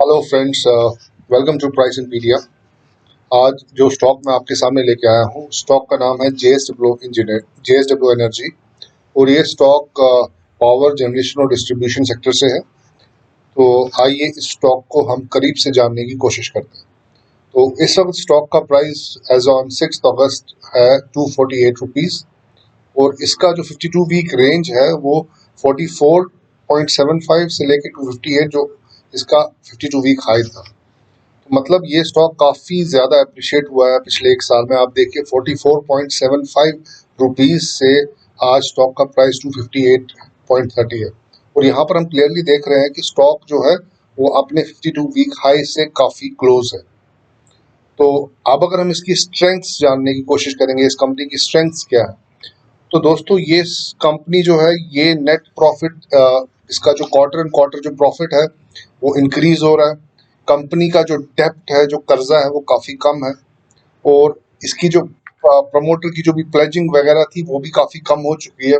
Hello friends, welcome to price इंपीडिया। आज जो स्टॉक मैं आपके सामने लेके आया हूँ, स्टॉक का नाम है जेएसडब्ल्यू एनर्जी। और ये स्टॉक पावर जनरेशन और डिस्ट्रीब्यूशन सेक्टर से है। तो आइए इस स्टॉक को हम करीब से जानने की कोशिश करते हैं। तो इस वक्त स्टॉक का प्राइस एज ऑन 6 अगस्त है 248 रुपीज़। और इसका जो 52 वीक रेंज है वो 44.75 से लेके 258, जो इसका 52 वीक हाई था। तो मतलब ये स्टॉक काफ़ी ज़्यादा अप्रिशिएट हुआ है पिछले एक साल में। आप देखिए 44.75 रुपीज़ से आज स्टॉक का प्राइस 258.30 है। और यहाँ पर हम क्लियरली देख रहे हैं कि स्टॉक जो है वो अपने 52 वीक हाई से काफ़ी क्लोज है। तो अब अगर हम इसकी स्ट्रेंथ्स जानने की कोशिश करेंगे, इस कंपनी की स्ट्रेंथ्स क्या है, तो दोस्तों ये कंपनी जो है ये नेट प्रॉफिट, इसका जो क्वार्टर एंड क्वार्टर जो प्रॉफिट है वो इंक्रीज हो रहा है। कंपनी का जो डेप्ट है, जो कर्जा है, वो काफ़ी कम है। और इसकी जो प्रमोटर की जो भी प्लेजिंग वगैरह थी वो भी काफ़ी कम हो चुकी है।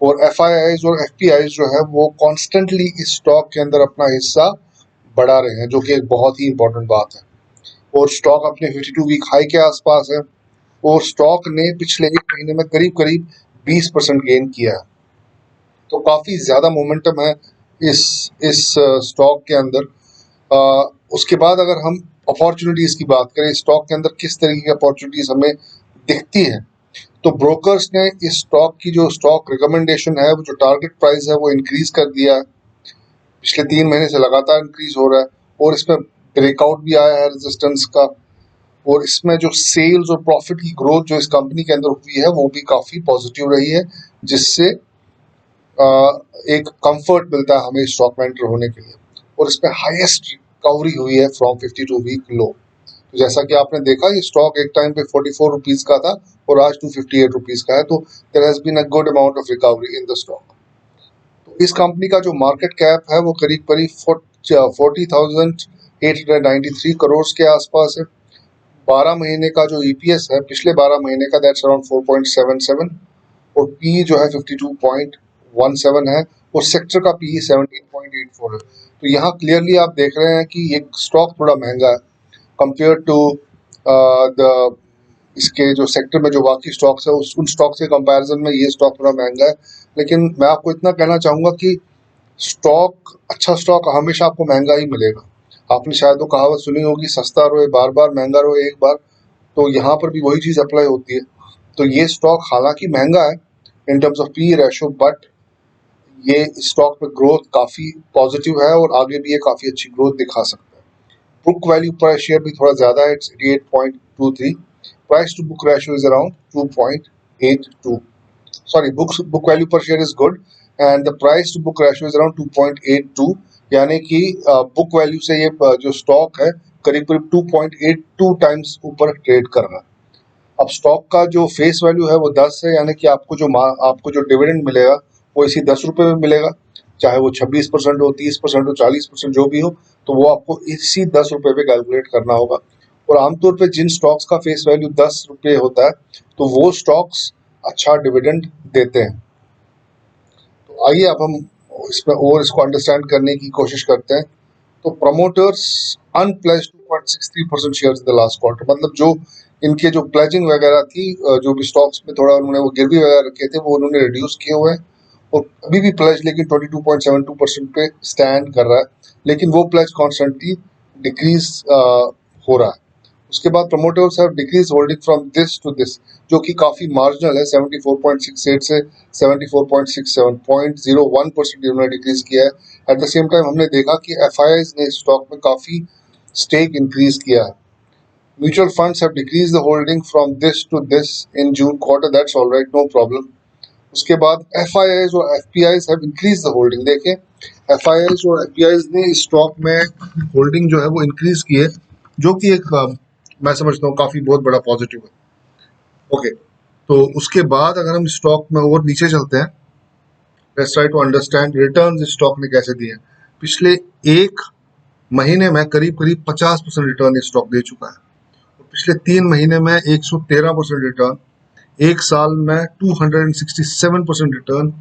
और एफआईआईज और एफपीआईज जो है वो कॉन्स्टेंटली इस स्टॉक के अंदर अपना हिस्सा बढ़ा रहे हैं, जो कि एक बहुत ही इंपॉर्टेंट बात है। और स्टॉक अपने 52 वीक हाई के आसपास है। और स्टॉक ने पिछले एक महीने में करीब करीब 20% गेन किया है। तो काफ़ी ज़्यादा मोमेंटम है इस स्टॉक के अंदर। उसके बाद अगर हम अपॉर्चुनिटीज़ की बात करें, स्टॉक के अंदर किस तरीके की अपॉर्चुनिटीज़ हमें दिखती हैं, तो ब्रोकर्स ने इस स्टॉक की जो स्टॉक रिकमेंडेशन है, वो जो टारगेट प्राइस है वो इंक्रीज कर दिया है। पिछले 3 महीने से लगातार इंक्रीज हो रहा है। और इसमें ब्रेकआउट भी आया है रेजिस्टेंस का। और इसमें जो सेल्स और प्रॉफिट की ग्रोथ जो इस कंपनी के अंदर हुई है वो भी काफ़ी पॉजिटिव रही है, जिससे एक कंफर्ट मिलता है हमें स्टॉक में एंटर होने के लिए। और इसमें हाईएस्ट रिकवरी हुई है फ्रॉम 52 वीक लो। तो जैसा कि आपने देखा, ये स्टॉक एक टाइम पे 44 रुपीज़ का था और आज 258 रुपीज़ का है। तो there has been a good amount of recovery in the stock. तो इस कंपनी का जो मार्केट कैप है वो करीब करीब 40,893 करोड़ के आसपास है। 12 महीने का जो ईपीएस है, पिछले 12 महीने का, दैट्स अराउंड 4.77। और पी जो है 52.17 है। और सेक्टर का पी 17.84 है। तो यहाँ क्लियरली आप देख रहे हैं कि ये स्टॉक थोड़ा महंगा है कंपेयर टू द इसके जो सेक्टर में जो बाकी स्टॉक्स है, उन स्टॉक से कंपैरिजन में ये स्टॉक थोड़ा महंगा है। लेकिन मैं आपको इतना कहना चाहूँगा कि अच्छा स्टॉक हमेशा आपको महंगा ही मिलेगा। आपने शायद वो कहावत सुनी होगी, सस्ता रोए बार बार, महंगा रोए एक बार। तो यहाँ पर भी वही चीज़ अप्लाई होती है। तो ये स्टॉक हालांकि महंगा है in terms of P ratio, but ये स्टॉक में ग्रोथ काफ़ी पॉजिटिव है और आगे भी ये काफ़ी अच्छी ग्रोथ दिखा सकता है। बुक वैल्यू पर शेयर भी थोड़ा ज़्यादा है, it's 88.23। Price to book ratio is around 2.82। Sorry, book value per share is good and the price to book ratio is around 2.82। यानी कि बुक वैल्यू से ये जो स्टॉक है करीब करीब 2.82 टाइम्स ऊपर ट्रेड कर रहा है। अब स्टॉक का जो फेस वैल्यू है वो 10 है, यानी कि आपको जो डिविडेंड मिलेगा वो इसी 10 रुपये में मिलेगा। चाहे वो 26% हो, 30% हो, 40% जो भी हो, तो वो आपको इसी 10 रुपये पे कैलकुलेट करना होगा। और आमतौर पे जिन स्टॉक्स का फेस वैल्यू 10 रुपये होता है, तो वो स्टॉक्स अच्छा डिविडेंड देते हैं। तो आइए अब हम इसमें और इसको अंडरस्टैंड करने की कोशिश करते हैं। तो promoters unpledged 2.63% shares in the last quarter. मतलब जो इनके जो प्लेजिंग वगैरह थी, जो भी स्टॉक्स में थोड़ा उन्होंने वो गिरवी वगैरह रखे थे, वो उन्होंने रिड्यूस किए हुए हैं। और अभी भी प्लेज लेकिन 22.72% पे स्टैंड कर रहा है। लेकिन वो प्लेज कॉन्स्टेंटली डिक्रीज हो रहा है। उसके बाद promoters have decrease holding from this to this, जो कि काफ़ी मार्जिनल है। 74.68 से 74.67, 0.01% इन्होंने डिक्रीज किया है। एट द सेम टाइम हमने देखा कि एफआईआईज ने स्टॉक में काफ़ी स्टेक इंक्रीज किया है। Mutual funds have decrease the holding from this to this in June quarter, that's all right, no problem. उसके बाद एफआईआईज और FPIs have increase the holding. देखें, एफआईआईज और एफपीआईज ने स्टॉक में होल्डिंग जो है वो इंक्रीज की है, जो कि एक मैं समझता हूँ काफ़ी बहुत बड़ा पॉजिटिव है। ओके, तो उसके बाद अगर हम स्टॉक में और नीचे चलते हैं, let's try to understand return इस स्टॉक ने कैसे दिए हैं। पिछले एक महीने में करीब करीब 50% रिटर्न ये स्टॉक दे चुका है। और पिछले 3 महीने में 113% रिटर्न, एक साल में 267% रिटर्न,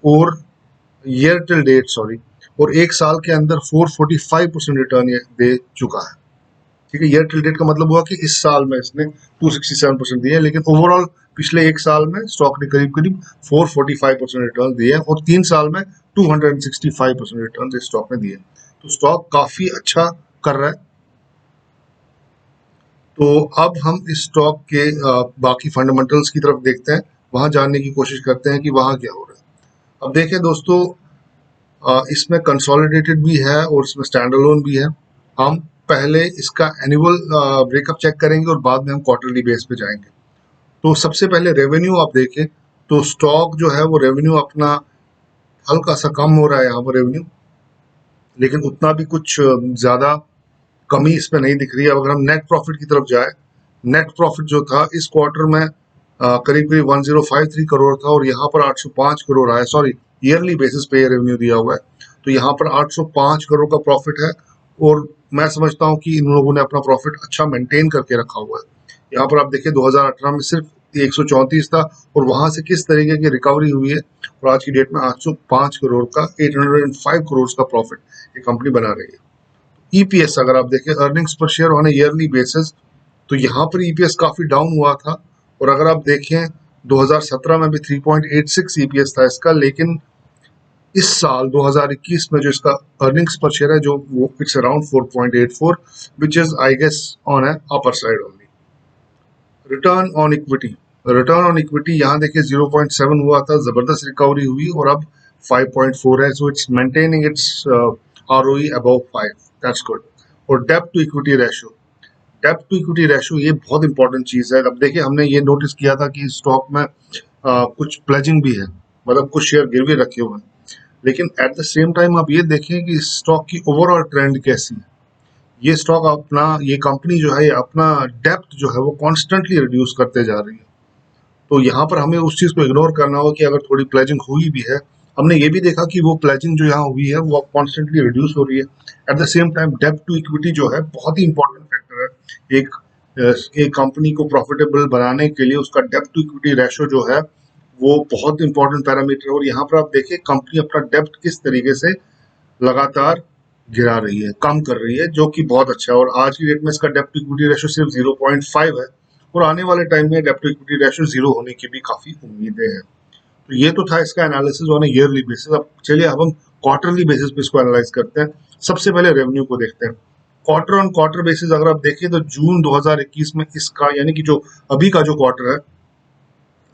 और ईयर टिल डेट और एक साल के अंदर 445% रिटर्न ये दे चुका है। ठीक है, ईयर टिल डेट का मतलब हुआ कि इस साल में इसने 267% दिए, लेकिन ओवरऑल पिछले एक साल में स्टॉक ने करीब करीब 445% रिटर्न दिए और 3 साल में 265% रिटर्न इस स्टॉक ने दिए। तो स्टॉक काफी अच्छा कर रहा है। तो अब हम इस स्टॉक के बाकी फंडामेंटल्स की तरफ देखते हैं, वहां जानने की कोशिश करते हैं कि वहां क्या हो रहा है। अब देखिए दोस्तों, इसमें कंसोलिडेटेड भी है और इसमें स्टैंड अलोन भी है। हम पहले इसका एनुअल ब्रेकअप चेक करेंगे और बाद में हम क्वार्टरली बेस पे जाएंगे। तो सबसे पहले रेवेन्यू आप देखें तो स्टॉक जो है वो रेवेन्यू अपना हल्का सा कम हो रहा है यहाँ पर रेवेन्यू, लेकिन उतना भी कुछ ज्यादा कमी इसमें नहीं दिख रही है। अगर हम नेट प्रॉफिट की तरफ जाए, नेट प्रॉफिट जो था इस क्वार्टर में करीब करीब 1053 करोड़ था और यहाँ पर 805 करोड़ आया। सॉरी, ईयरली बेसिस पे रेवेन्यू दिया हुआ है, तो यहाँ पर 805 करोड़ का प्रॉफिट है और मैं समझता हूँ कि इन लोगों ने अपना प्रॉफिट अच्छा मेंटेन करके रखा हुआ है। यहाँ पर आप देखिए 2018 में सिर्फ 134 था और वहां से किस तरीके की रिकवरी हुई है और आज की डेट में 805 करोड़ का 805 करोड़ का प्रॉफिट ये कंपनी बना रही है। ईपीएस अगर आप देखें, अर्निंग्स पर शेयर ऑन ईयरली बेसिस, तो यहाँ पर ईपीएस काफी डाउन हुआ था और अगर आप देखें 2017 में भी 3.86 ईपीएस था इसका, लेकिन इस साल 2021 में जो इसका अर्निंग्स पर शेयर है जो वो it's around 4.84, which is I guess on a upper side only. Return on equity, return on equity यहाँ देखिए 0.7 हुआ था, जबरदस्त रिकवरी हुई और अब 5.4 है, so it's maintaining it's ROE above 5, that's good. और डेब्ट टू इक्विटी रेशियो, डेब्ट टू इक्विटी रेशियो ये बहुत इंपॉर्टेंट चीज है। अब देखिए हमने ये नोटिस किया था कि स्टॉक में कुछ प्लेजिंग भी है, मतलब कुछ शेयर गिरवी रखे हुए हैं, लेकिन एट द सेम टाइम आप ये देखें कि स्टॉक की ओवरऑल ट्रेंड कैसी है। ये स्टॉक अपना, ये कंपनी जो है अपना डेप्थ जो है वो कॉन्स्टेंटली रिड्यूस करते जा रही है। तो यहाँ पर हमें उस चीज को इग्नोर करना होगा कि अगर थोड़ी प्लेजिंग हुई भी है, हमने ये भी देखा कि वो प्लेजिंग जो यहाँ हुई है वो अब कॉन्स्टेंटली रिड्यूस हो रही है। एट द सेम टाइम डेब्ट टू इक्विटी जो है बहुत ही इंपॉर्टेंट फैक्टर है। एक कंपनी को प्रॉफिटेबल बनाने के लिए उसका डेब्ट टू इक्विटी रेशो जो है वो बहुत इंपॉर्टेंट पैरामीटर है। और यहाँ पर आप देखिए कंपनी अपना डेब्ट किस तरीके से लगातार गिरा रही है, कम कर रही है, जो कि बहुत अच्छा है। और आज की डेट में इसका डेब्ट टू इक्विटी रेशियो सिर्फ 0.5 है और आने वाले टाइम में डेब्ट टू इक्विटी रेशियो 0 होने की भी काफी उम्मीदें हैं। तो ये तो था इसका एनालिसिस ऑन ईयरली बेसिस। अब चलिए अब हम क्वार्टरली बेसिस पे इसको एनालाइज करते हैं। सबसे पहले रेवेन्यू को देखते हैं। क्वार्टर ऑन क्वार्टर बेसिस अगर आप देखिए तो जून 2021 में इसका, यानी कि जो अभी का जो क्वार्टर है,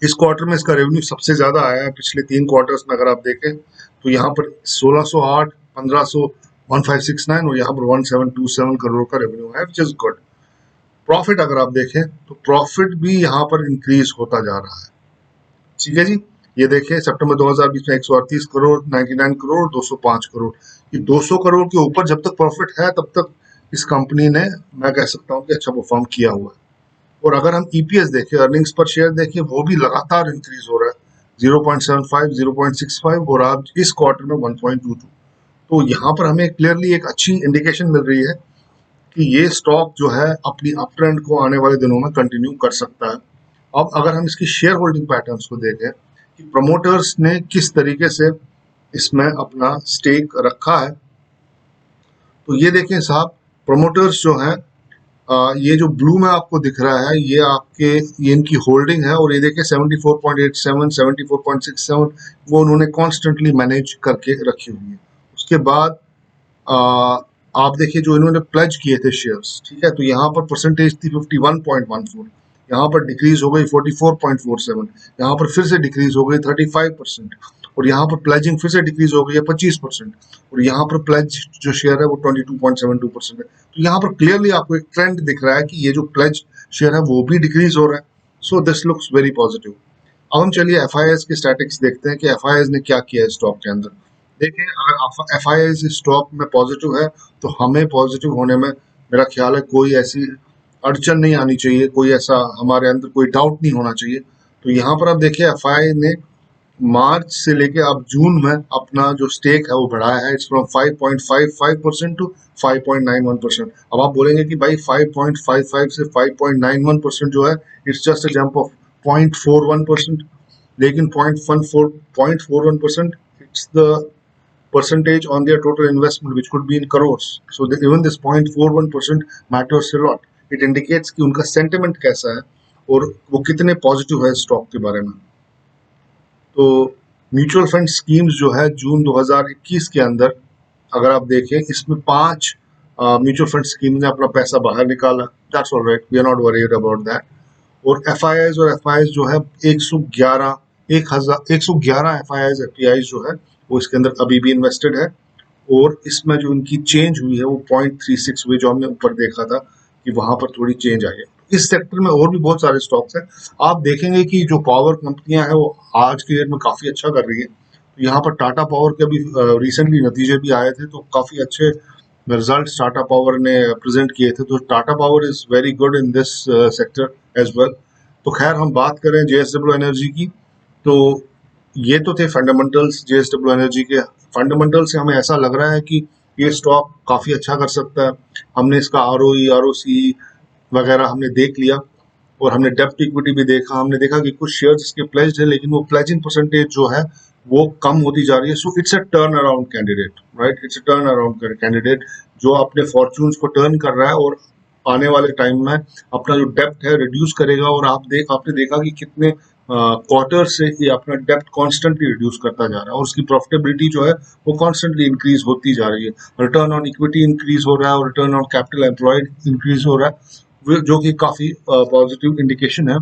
इस क्वार्टर में इसका रेवेन्यू सबसे ज्यादा आया है पिछले 3 क्वार्टर्स में। अगर आप देखें तो यहाँ पर 1608, 1500, 1569 और यहाँ पर 1727 करोड़ का रेवेन्यू है, विच इज गुड। प्रॉफिट अगर आप देखें तो प्रॉफिट भी यहाँ पर इंक्रीज होता जा रहा है। ठीक है जी, ये देखिए सितंबर 2020 में 138 करोड़, 99 करोड़, 205 करोड़। ये 200 करोड़ के ऊपर जब तक प्रॉफिट है तब तक इस कंपनी ने, मैं कह सकता हूँ कि अच्छा परफॉर्म किया हुआ है। और अगर हम ईपीएस देखें, अर्निंग्स पर शेयर देखिए, वो भी लगातार इंक्रीज हो रहा है, 0.75, 0.65 और आज इस क्वार्टर में 1.22। तो यहाँ पर हमें क्लियरली एक अच्छी इंडिकेशन मिल रही है कि ये स्टॉक जो है अपनी अप ट्रेंड को आने वाले दिनों में कंटिन्यू कर सकता है। अब अगर हम इसकी शेयर होल्डिंग पैटर्न्स को देखें कि प्रमोटर्स ने किस तरीके से इसमें अपना स्टेक रखा है, तो ये देखें साहब, प्रमोटर्स जो हैं, ये जो ब्लू में आपको दिख रहा है ये आपके, ये इनकी होल्डिंग है और ये देखिए 74.87, 74.67 वो उन्होंने कॉन्स्टेंटली मैनेज करके रखी हुई है। उसके बाद आ, आप देखिए जो इन्होंने प्लेज किए थे शेयर्स, ठीक है, तो यहाँ पर परसेंटेज थी 51.14, यहाँ पर डिक्रीज हो गई 44.47, यहाँ पर फिर से डिक्रीज हो गई 35% और यहाँ पर प्लेजिंग फिर से डिक्रीज हो गई है 25% और यहाँ पर प्लेज जो शेयर है वो 22.72% है। तो यहाँ पर क्लियरली आपको एक ट्रेंड दिख रहा है कि ये जो प्लेज शेयर है वो भी डिक्रीज हो रहा है। So this looks very positive. अब हम चलिए एफआईआईज के स्टैटिक्स देखते हैं कि एफआईआईज ने क्या किया है स्टॉक के अंदर। देखिए अगर एफआईआईज स्टॉक में पॉजिटिव है तो हमें पॉजिटिव होने में, मेरा ख्याल है, कोई ऐसी अड़चन नहीं आनी चाहिए, कोई ऐसा हमारे अंदर कोई डाउट नहीं होना चाहिए। तो यहाँ पर आप देखिए एफआईआई ने मार्च से लेके अब जून में अपना जो स्टेक है वो बढ़ाया है, इट्स फ्रॉम 5.55% टू 5.91%। अब आप बोलेंगे कि भाई 5.55 से 5.91% जो है it's just a jump of 0.41%, लेकिन 0.41% it's the percentage on their total investment, which could be in crores. So even this 0.41% matters a lot. It indicates कि उनका sentiment कैसा है और वो कितने positive है स्टॉक के बारे में. तो म्यूचुअल फंड स्कीम्स जो है जून 2021 के अंदर अगर आप देखें, इसमें 5 म्यूचुअल फंड स्कीम ने अपना पैसा बाहर निकाला. That's all right, we are not worried about that. और एफआईआईज जो है 111 एफआईआईज एफपीआईज जो है वो इसके अंदर अभी भी इन्वेस्टेड है. और इसमें जो इनकी चेंज हुई है वो 0.36 हुई, जो हमने ऊपर देखा था कि वहां पर थोड़ी चेंज आई है. इस सेक्टर में और भी बहुत सारे स्टॉक्स हैं. आप देखेंगे कि जो पावर कंपनियां हैं वो आज के डेट में काफी अच्छा कर रही है. तो यहाँ पर टाटा पावर के भी रिसेंटली नतीजे भी आए थे, तो काफी अच्छे रिजल्ट टाटा पावर ने प्रेजेंट किए थे. तो Tata Power is very good in this sector as well. तो खैर, हम बात करें जेएसडब्ल्यू एनर्जी की, तो ये तो थे फंडामेंटल्स जेएसडब्ल्यू एनर्जी के. फंडामेंटल से हमें ऐसा लग रहा है कि ये स्टॉक काफी अच्छा कर सकता है. हमने इसका आरओई आरओसी वगैरह हमने देख लिया और हमने डेप्ट इक्विटी भी देखा. हमने देखा कि कुछ शेयर्स इसके प्लेज्ड है, लेकिन वो प्लेजिंग परसेंटेज जो है वो कम होती जा रही है. So it's a turn around candidate, right? It's a turn around candidate जो अपने फॉर्च्यून्स को टर्न कर रहा है और आने वाले टाइम में अपना जो डेप्ट है रिड्यूस करेगा. और आपने देखा कि कितने क्वार्टर से ये अपना डेप्ट कॉन्स्टेंटली रिड्यूस करता जा रहा है और उसकी प्रॉफिटेबिलिटी जो है वो कॉन्स्टेंटली इंक्रीज होती जा रही है. रिटर्न ऑन इक्विटी इंक्रीज हो रहा है और return on capital employed increase हो रहा है, जो कि काफी पॉजिटिव इंडिकेशन है.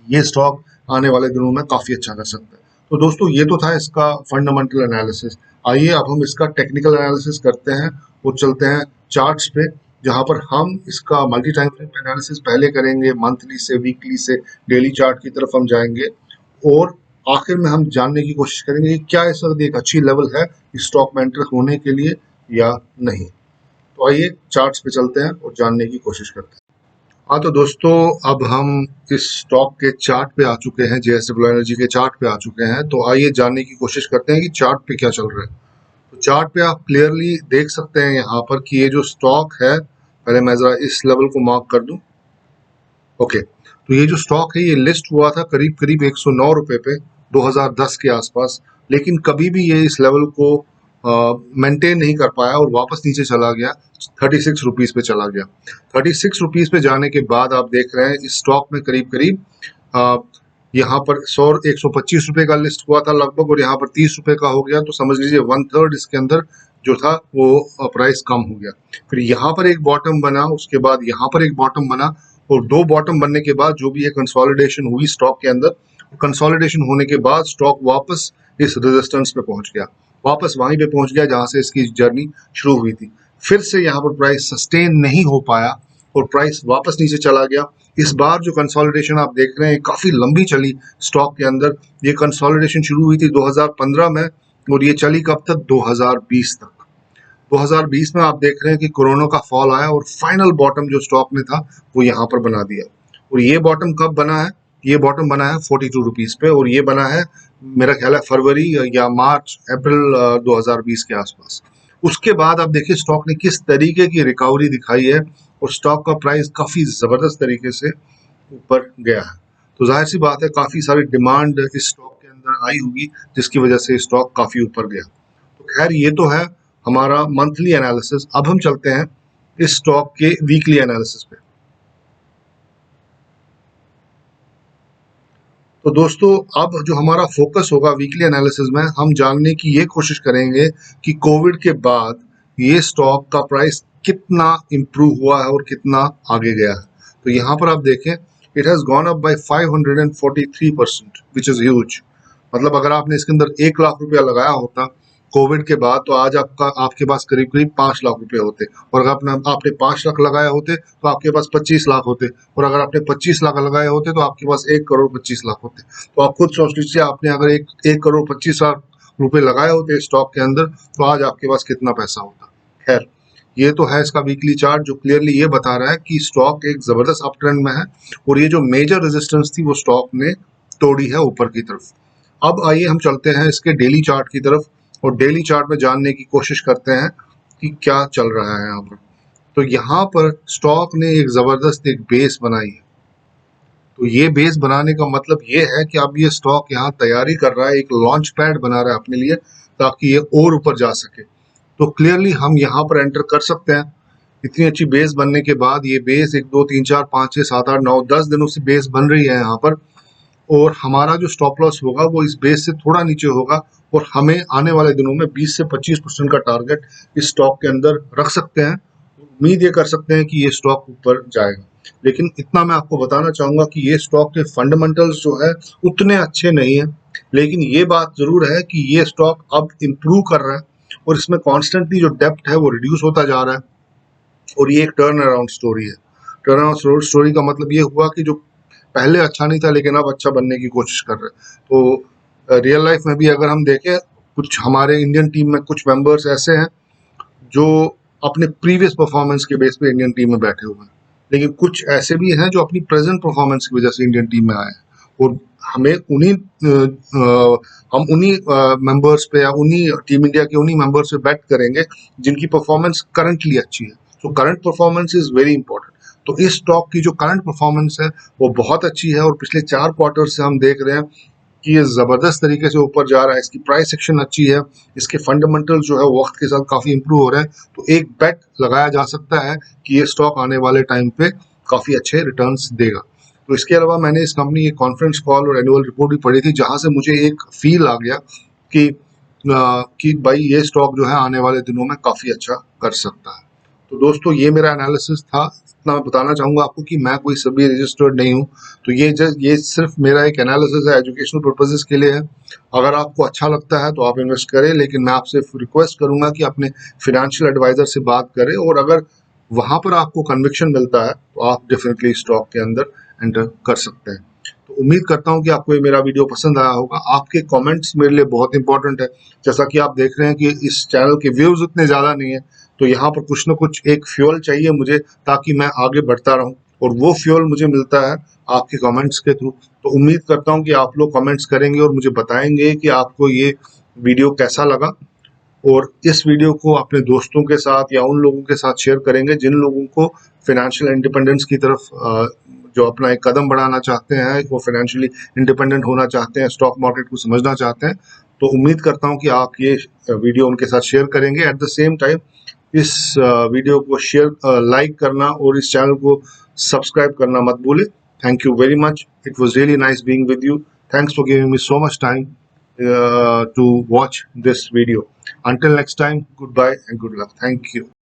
ये स्टॉक आने वाले दिनों में काफी अच्छा कर सकता है. तो दोस्तों, ये तो था इसका फंडामेंटल एनालिसिस. आइए अब हम इसका टेक्निकल एनालिसिस करते हैं और चलते हैं चार्ट्स पे, जहां पर हम इसका मल्टी टाइम फ्रेम एनालिसिस पहले करेंगे, मंथली से, वीकली से, डेली चार्ट की तरफ हम जाएंगे और आखिर में हम जानने की कोशिश करेंगे कि क्या इस वक्त एक अच्छी लेवल है इस स्टॉक में एंटर होने के लिए या नहीं. तो आइए चार्ट्स पे चलते हैं और जानने की कोशिश करते हैं. हाँ तो दोस्तों, अब हम इस स्टॉक के चार्ट पे आ चुके हैं, जेएसडब्ल्यू एनर्जी के चार्ट पे आ चुके हैं. तो आइए जानने की कोशिश करते हैं कि चार्ट पे क्या चल रहा है. तो चार्ट पे आप क्लियरली देख सकते हैं यहाँ पर कि ये जो स्टॉक है, पहले मैं जरा इस लेवल को मार्क कर दूं. ओके, तो ये जो स्टॉक है ये लिस्ट हुआ था करीब करीब 109 रुपए पे 2010 के आसपास, लेकिन कभी भी ये इस लेवल को मेंटेन नहीं कर पाया और वापस नीचे चला गया, 36 रुपीज पे चला गया. 36 रुपीज पे जाने के बाद आप देख रहे हैं इस स्टॉक में करीब करीब यहाँ पर 125 रुपए का लिस्ट हुआ था लगभग, और यहाँ पर 30 रुपए का हो गया. तो समझ लीजिए 1/3 इसके अंदर जो था वो प्राइस कम हो गया. फिर यहाँ पर एक बॉटम बना, उसके बाद यहाँ पर एक बॉटम बना, और 2 बॉटम बनने के बाद जो भी एक कंसोलिडेशन हुई स्टॉक के अंदर, कंसोलिडेशन होने के बाद स्टॉक वापस इस रेजिस्टेंस पे पहुंच गया, वापस वहीं पे पहुंच गया जहां से इसकी जर्नी शुरू हुई थी. फिर से यहाँ पर प्राइस सस्टेन नहीं हो पाया और प्राइस वापस नीचे चला गया. इस बार जो कंसोलिडेशन आप देख रहे हैं काफी लंबी चली स्टॉक के अंदर. ये कंसोलिडेशन शुरू हुई थी 2015 में और ये चली कब तक? 2020 तक. 2020 में आप देख रहे हैं कि कोरोना का फॉल आया और फाइनल बॉटम जो स्टॉक में था वो यहाँ पर बना दिया. और ये बॉटम कब बना है? ये बॉटम बना है 42 रुपीज पे, और ये बना है मेरा ख्याल है फरवरी या मार्च अप्रैल 2020 के आसपास. उसके बाद आप देखिए स्टॉक ने किस तरीके की रिकवरी दिखाई है और स्टॉक का प्राइस काफी जबरदस्त तरीके से ऊपर गया है. तो जाहिर सी बात है काफी सारी डिमांड इस स्टॉक के अंदर आई होगी जिसकी वजह से स्टॉक काफी ऊपर गया. तो खैर, ये तो है हमारा मंथली एनालिसिस. अब हम चलते हैं इस स्टॉक के वीकली एनालिसिस पे. तो दोस्तों, अब जो हमारा फोकस होगा वीकली एनालिसिस में, हम जानने की ये कोशिश करेंगे कि कोविड के बाद ये स्टॉक का प्राइस कितना इंप्रूव हुआ है और कितना आगे गया है. तो यहाँ पर आप देखें, it has gone up by 543%, which is huge. मतलब अगर आपने इसके अंदर 1 लाख रुपया लगाया होता कोविड के बाद, तो आज आपके पास करीब करीब 5 लाख रुपए होते. और अगर आपने 5 लाख लगाए होते तो आपके पास 25 लाख होते. और अगर आपने 25 लाख लगाए होते तो आपके पास 1 करोड़ 25 लाख होते. तो आप खुद सोच लीजिए, आपने अगर 1 करोड़ 25 लाख रुपए लगाए होते स्टॉक के अंदर, तो आज आपके पास कितना पैसा होता. खैर, ये तो है इसका वीकली चार्ट जो क्लियरली ये बता रहा है कि स्टॉक एक जबरदस्त अप ट्रेंड में है और ये जो मेजर रेजिस्टेंस थी वो स्टॉक ने तोड़ी है ऊपर की तरफ. अब आइए हम चलते हैं इसके डेली चार्ट की तरफ और डेली चार्ट में जानने की कोशिश करते हैं कि क्या चल रहा है यहाँ पर. तो यहाँ पर स्टॉक ने एक जबरदस्त एक बेस बनाई है. तो ये बेस बनाने का मतलब ये है कि अब ये स्टॉक यहाँ तैयारी कर रहा है, एक लॉन्च पैड बना रहा है अपने लिए, ताकि ये और ऊपर जा सके। तो क्लियरली हम यहाँ पर एंटर कर सकते हैं। इतनी अच्छी बेस बनने के बाद ये बेस 1 2 3 4 5 6 7 8 9 10 दिनों से बेस बन रही है यहाँ पर, और हमारा जो स्टॉप लॉस होगा वो इस बेस से थोड़ा नीचे होगा, और हमें आने वाले दिनों में 20 से 25% का टारगेट इस स्टॉक के अंदर रख सकते हैं। उम्मीद ये कर सकते हैं कि ये स्टॉक ऊपर जाएगा। लेकिन इतना मैं आपको बताना चाहूंगा कि ये स्टॉक के फंडामेंटल्स जो है उतने अच्छे नहीं है, लेकिन ये बात जरूर है कि ये स्टॉक अब इम्प्रूव कर रहा है और इसमें कॉन्स्टेंटली जो डेप्थ है वो रिड्यूस होता जा रहा है, और ये एक टर्न अराउंड स्टोरी है। टर्न अराउंड स्टोरी का मतलब ये हुआ कि जो पहले अच्छा नहीं था लेकिन अब अच्छा बनने की कोशिश कर रहे हैं। तो रियल लाइफ में भी अगर हम देखें, कुछ हमारे इंडियन टीम में कुछ मेंबर्स ऐसे हैं जो अपने प्रीवियस परफॉर्मेंस के बेस पे इंडियन टीम में बैठे हुए हैं, लेकिन कुछ ऐसे भी हैं जो अपनी प्रेजेंट परफॉर्मेंस की वजह से इंडियन टीम में आए हैं, और हमें हम उन्हीं मेंबर्स पे या उन्हीं टीम इंडिया के उन्हीं मेंबर्स पे बैट करेंगे जिनकी परफॉर्मेंस करंटली अच्छी है। तो current performance is very important. तो इस स्टॉक की जो करंट परफॉर्मेंस है वो बहुत अच्छी है, और पिछले 4 क्वार्टर से हम देख रहे हैं कि ये जबरदस्त तरीके से ऊपर जा रहा है। इसकी प्राइस एक्शन अच्छी है, इसके फंडामेंटल जो है वो वक्त के साथ काफी इंप्रूव हो रहे हैं। तो एक बेट लगाया जा सकता है कि ये स्टॉक आने वाले टाइम पे काफी अच्छे रिटर्न्स देगा। तो इसके अलावा मैंने इस कंपनी की कॉन्फ्रेंस कॉल और एनुअल रिपोर्ट भी पढ़ी थी, जहां से मुझे एक फील आ गया कि भाई ये स्टॉक जो है आने वाले दिनों में काफी अच्छा कर सकता है। तो दोस्तों ये मेरा एनालिसिस था। इतना मैं बताना चाहूंगा आपको कि मैं कोई सभी रजिस्टर्ड नहीं हूँ, तो ये सिर्फ मेरा एक एनालिसिस है, एजुकेशनल पर्पसेस के लिए है। अगर आपको अच्छा लगता है तो आप इन्वेस्ट करें, लेकिन मैं आपसे रिक्वेस्ट करूंगा कि अपने फिनेंशियल एडवाइजर से बात करें, और अगर वहां पर आपको कन्विक्शन मिलता है तो आप डेफिनेटली स्टॉक के अंदर एंटर कर सकते हैं। तो उम्मीद करता हूं कि आपको ये मेरा वीडियो पसंद आया होगा। आपके कमेंट्स मेरे लिए बहुत इंपॉर्टेंट है। जैसा कि आप देख रहे हैं कि इस चैनल के व्यूज उतने ज़्यादा नहीं है, तो यहाँ पर कुछ ना कुछ एक फ्यूल चाहिए मुझे, ताकि मैं आगे बढ़ता रहूं, और वो फ्यूल मुझे मिलता है आपके कमेंट्स के थ्रू। तो उम्मीद करता हूं कि आप लोग कमेंट्स करेंगे और मुझे बताएंगे कि आपको ये वीडियो कैसा लगा, और इस वीडियो को अपने दोस्तों के साथ या उन लोगों के साथ शेयर करेंगे जिन लोगों को फाइनेंशियल इंडिपेंडेंस की तरफ जो अपना एक कदम बढ़ाना चाहते हैं, वो फाइनेंशियली इंडिपेंडेंट होना चाहते हैं, स्टॉक मार्केट को समझना चाहते हैं। तो उम्मीद करता हूं कि आप ये वीडियो उनके साथ शेयर करेंगे। एट द सेम टाइम इस वीडियो को शेयर लाइक करना और इस चैनल को सब्सक्राइब करना मत भूलें। Thank you very much. It was really nice being with you. Thanks for giving me so much time to watch this video. Until next time, goodbye and good luck. Thank you.